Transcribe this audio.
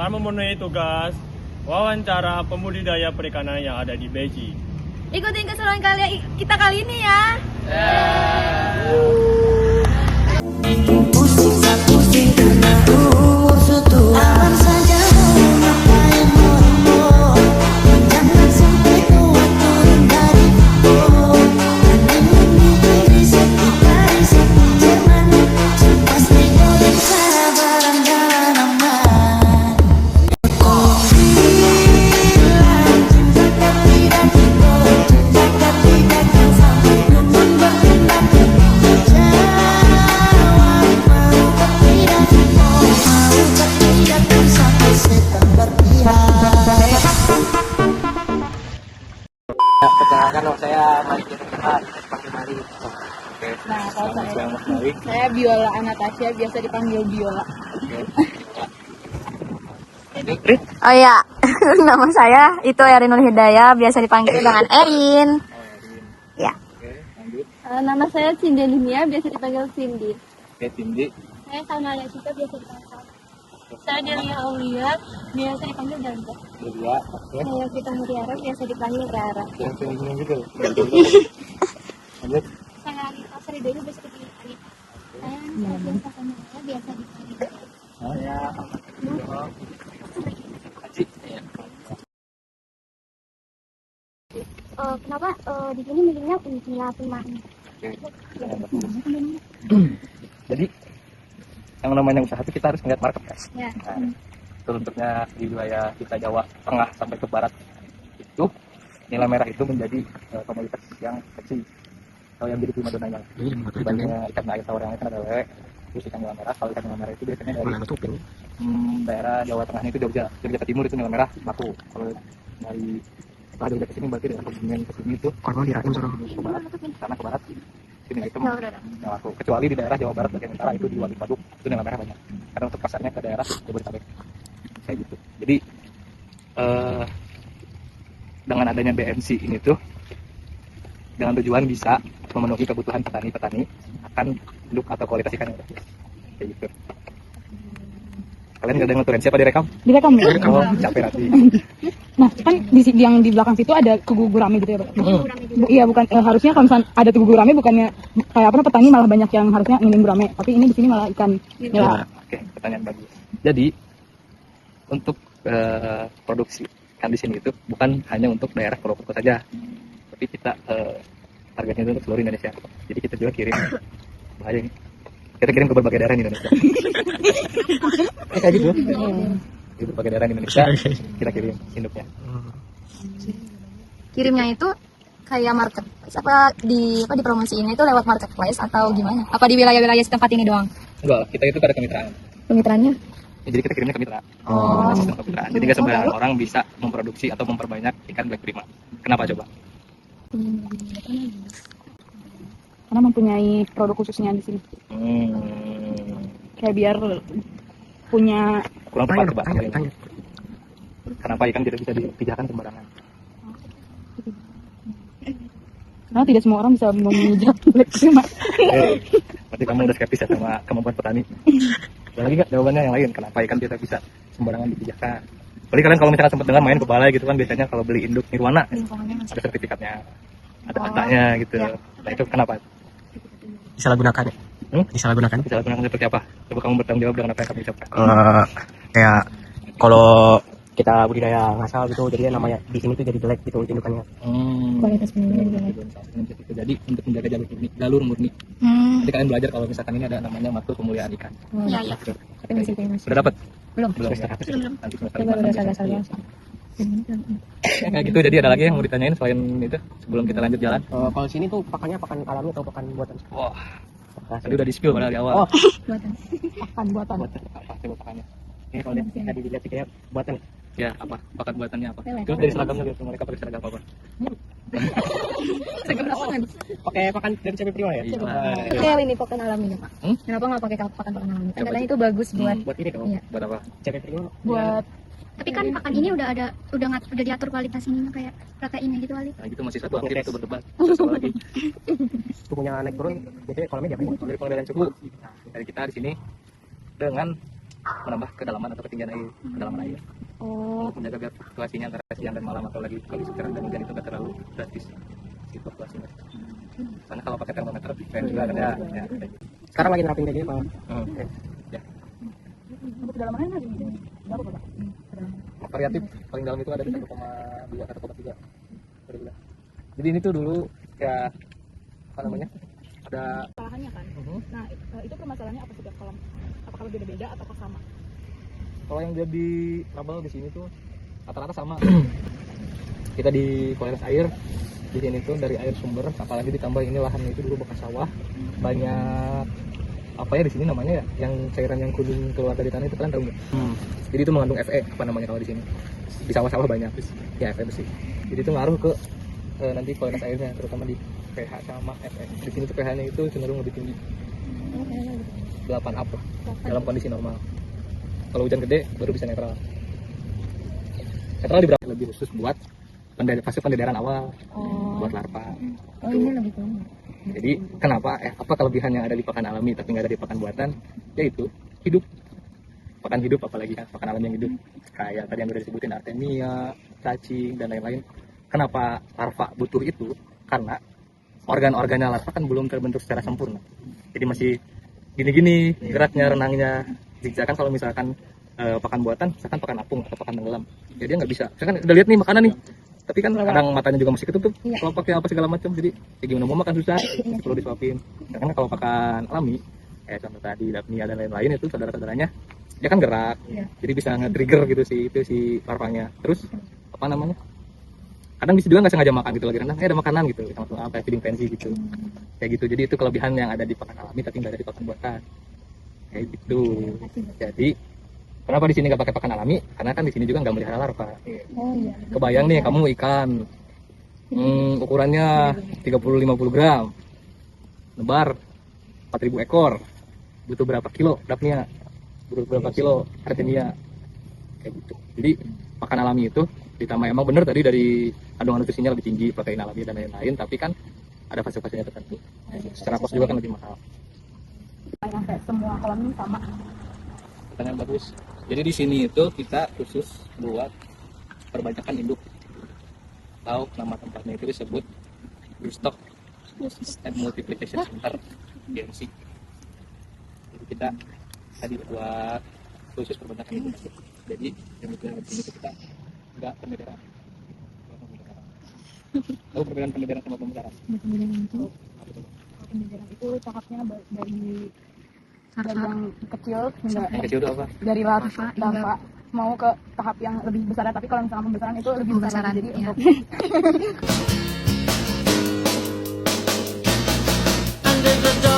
akan memenuhi tugas wawancara pembudidaya perikanan yang ada di Beji. Ikutin keseruan kita kali ini ya. Perkenalkan nama saya Malik dipanggil Malik. Oke. Nah, kalau Saya Mas Malik. saya Biola Anastasia, biasa dipanggil Biola. Oke. Oh iya, nama saya itu Erinul Hidayah, biasa dipanggil dengan Erin. Ya. Oke, lanjut. Nama saya Cindy Linia, biasa dipanggil Cindy. Oke, Cindy. Saya Salma Cita, biasa dipanggil Salma. Saya Delia Aulia, biasa dipanggil Danda. Kedua, oke. Saya Vita Mutiara, biasa dipanggil Rara. Yang senyum gitu. Lanjut. Saya Anita Saridewi, biasa dipanggil Anita. Saya Anita Samara, biasa dipanggil Saya Haji. kenapa di sini milihnya Unismila Pemaham? Jadi yang namanya usaha itu kita harus melihat market, guys. Ya. Nah, itu bentuknya di wilayah kita Jawa Tengah sampai ke Barat itu nilai merah itu menjadi komoditas yang seksi atau yang jadi primadonanya. Dibandingnya ikan air tawar yang lain kan ada lele, terus ikan nila merah. Kalau ikan nila merah itu biasanya dari daerah Jawa Tengahnya itu Jogja ke timur itu nila merah laku. Kalau dari setelah Jogja ke sini berarti dari Kebumen ke sini itu ke barat, karena ke barat sini itu yang laku. Kecuali di daerah Jawa Barat bagian utara itu di Waduk Waduk itu nila merah banyak. Karena untuk pasarnya ke daerah Jabodetabek kayak gitu. Jadi dengan adanya BMC ini tuh dengan tujuan bisa memenuhi kebutuhan petani-petani akan look atau kualitas ikan yang bagus kayak gitu. Kalian gak ada yang ngeturin siapa direkam? Direkam ya? Oh, capek nanti. Nah, kan yang di belakang situ ada Tugu Gurame gitu ya, Pak? Iya, bukan harusnya kalau misalnya ada Tugu Gurame bukannya kayak apa, petani malah banyak yang harusnya ingin gurame, tapi ini di sini malah ikan nila. Oke, pertanyaan bagus. Jadi untuk produksi ikan di sini itu bukan hanya untuk daerah Purwokerto saja, tapi kita targetnya itu untuk seluruh Indonesia. Jadi kita juga kirim, bahaya ini. Kita kirim ke berbagai daerah di Indonesia. Kayak gitu. Di berbagai daerah di Indonesia kita kirim induknya. Kirimnya itu kayak marketplace apa dipromosiinnya itu lewat marketplace atau gimana? Apa di wilayah-wilayah setempat ini doang? Enggak, kita itu ada kemitraan. Kemitraannya? Ya, jadi kita kirimnya ke mitra. Ada sistem kemitraan. Jadi nggak sembarangan orang bisa memproduksi atau memperbanyak ikan Black Prima. Kenapa coba? Karena mempunyai produk khususnya di sini. Kayak biar punya Kurang tepat ke bahasa ini. Kenapa ikan tidak bisa dipijakan sembarangan? karena tidak semua orang bisa memijak Black Prima. Berarti kamu udah skeptis ya sama kemampuan petani. Ada lagi nggak jawabannya yang lain? Kenapa ikan tidak bisa sembarangan dipijakan? Apalagi kalian kalau misalkan sempat dengar main ke balai gitu kan, biasanya kalau beli induk Nirwana ada sertifikatnya, ada katanya gitu. Nah itu kenapa? Disalahgunakan ya? Disalahgunakan? Disalahgunakan seperti apa? Coba kamu bertanggung jawab dengan apa yang kamu ucapkan. Kayak kalau kita budidaya ngasal gitu, jadinya namanya di sini tuh jadi jelek gitu indukannya. Kualitas penelitian Jadi untuk menjaga jalur murni. Jadi kalian belajar kalau misalkan ini ada namanya matkul pemulihan ikan. Iya. Tapi masih Sudah dapat? belum. Nanti semester Coba lima. dasar-dasar. Kayak gitu. Jadi ada lagi yang mau ditanyain selain itu sebelum kita lanjut jalan? Kalau sini tuh pakannya pakan alami atau pakan buatan? Wah, tadi udah di spill padahal di awal. Oh, Pakan buatan. Apa coba pakannya? ini kalau lihat tadi dilihat kayak buatan. Ya apa? Pakan buatannya apa? Lele. Terus dari seragamnya lihat mereka pakai seragam apa? Pakai pakan dari CP Prima ya? Iya. Kayak ini pakan alaminya, Pak. Hmm? Kenapa nggak pakai pakan alami? Kan Coba katanya itu bagus buat Buat ini dong. Iya. Buat apa? CP Prima Buat Tapi kan pakan ini udah diatur kualitasnya kayak proteinnya gitu kali. Nah, gitu masih satu aktif itu berdebat. Terus apa lagi? suhunya naik turun, jadi kolamnya diapain? Dari pengendalian suhu. Dari kita di sini dengan menambah kedalaman atau ketinggian air, kedalaman air. Oh, Untuk menjaga biar fluktuasinya antara siang dan malam atau lagi kondisi cerah dan hujan itu nggak terlalu drastis si fluktuasinya. Karena kalau pakai termometer keren juga kan ya. Sekarang lagi nerapin kayak gini Pak. Ya. untuk kedalamannya lagi berapa Pak? Variatif paling dalam itu ada di 1,2 1,3. Jadi ini tuh dulu ya apa namanya? Ada Kesalahannya kan. Nah, itu permasalahannya apa setiap kolam? Apakah berbeda-beda atau sama? kalau yang jadi trouble di sini tuh rata-rata sama. Kita di kualitas air di sini tuh dari air sumber, apalagi ditambah ini lahannya itu dulu bekas sawah, banyak apa ya di sini namanya ya, yang cairan yang kuning keluar dari tanah itu kalian tahu nggak? Jadi itu mengandung Fe, apa namanya kalau di sini? Di sawah-sawah banyak, ya Fe besi. Jadi itu ngaruh ke nanti kualitas airnya, terutama di pH sama Fe. Di sini tuh pH-nya itu cenderung lebih tinggi, 8 up lah, dalam kondisi normal. Kalau hujan gede baru bisa netral. Netral diberapa lebih khusus buat fase pendederan awal, buat larva. Oh, ini lebih tua. Jadi kenapa? Apa kelebihan yang ada di pakan alami tapi nggak ada di pakan buatan? Yaitu hidup. Pakan hidup apalagi kan, pakan alami yang hidup. Kayak tadi yang udah disebutin artemia, cacing dan lain-lain. Kenapa larva butuh itu? Karena organ-organnya larva kan belum terbentuk secara sempurna. Jadi masih gini-gini geraknya, renangnya. Misalkan kalau misalkan pakan buatan, misalkan pakan apung atau pakan tenggelam, jadi dia nggak bisa. Misalkan udah lihat nih makanan nih, tapi kan kadang matanya juga masih ketutup. Kalau pakai apa segala macam, jadi ya gimana mau makan susah, perlu disuapin. Karena kalau pakan alami, contoh tadi dapnia dan lain-lain itu saudara-saudaranya, dia kan gerak, jadi bisa nge-trigger gitu si larvanya. Terus apa namanya? Kadang bisa juga nggak sengaja makan gitu lagi renang, ada makanan gitu, langsung apa feeding frenzy gitu, kayak gitu. Jadi itu kelebihan yang ada di pakan alami tapi nggak ada di pakan buatan, kayak gitu. Jadi kenapa di sini nggak pakai pakan alami? Karena kan di sini juga nggak melihara larva. Kebayang nih kamu ikan, ukurannya 30-50 gram, nebar 4.000 ekor, butuh berapa kilo dapnia, butuh berapa kilo artemia, kayak gitu. Jadi pakan alami itu ditambah emang bener tadi dari kandungan nutrisinya lebih tinggi, protein alami dan lain-lain, tapi kan ada fase-fasenya tertentu. Secara kos juga kan lebih mahal. Sampai semua kolam ini sama. Pertanyaan bagus. Jadi di sini itu kita khusus buat perbanyakan induk. Tahu nama tempatnya itu disebut Broodstock and Multiplication Center, BMC. Jadi kita tadi buat khusus perbanyakan induk. Jadi yang di sini kita nggak pemeliharaan. Tahu perbedaan pemeliharaan sama pemeliharaan? Pemeliharaan itu tahapnya dari yang kecil hingga Yang kecil itu apa? dari larva mau ke tahap yang lebih besar, tapi kalau misalnya pembesaran itu lebih besar lagi. Jadi untuk Under the dark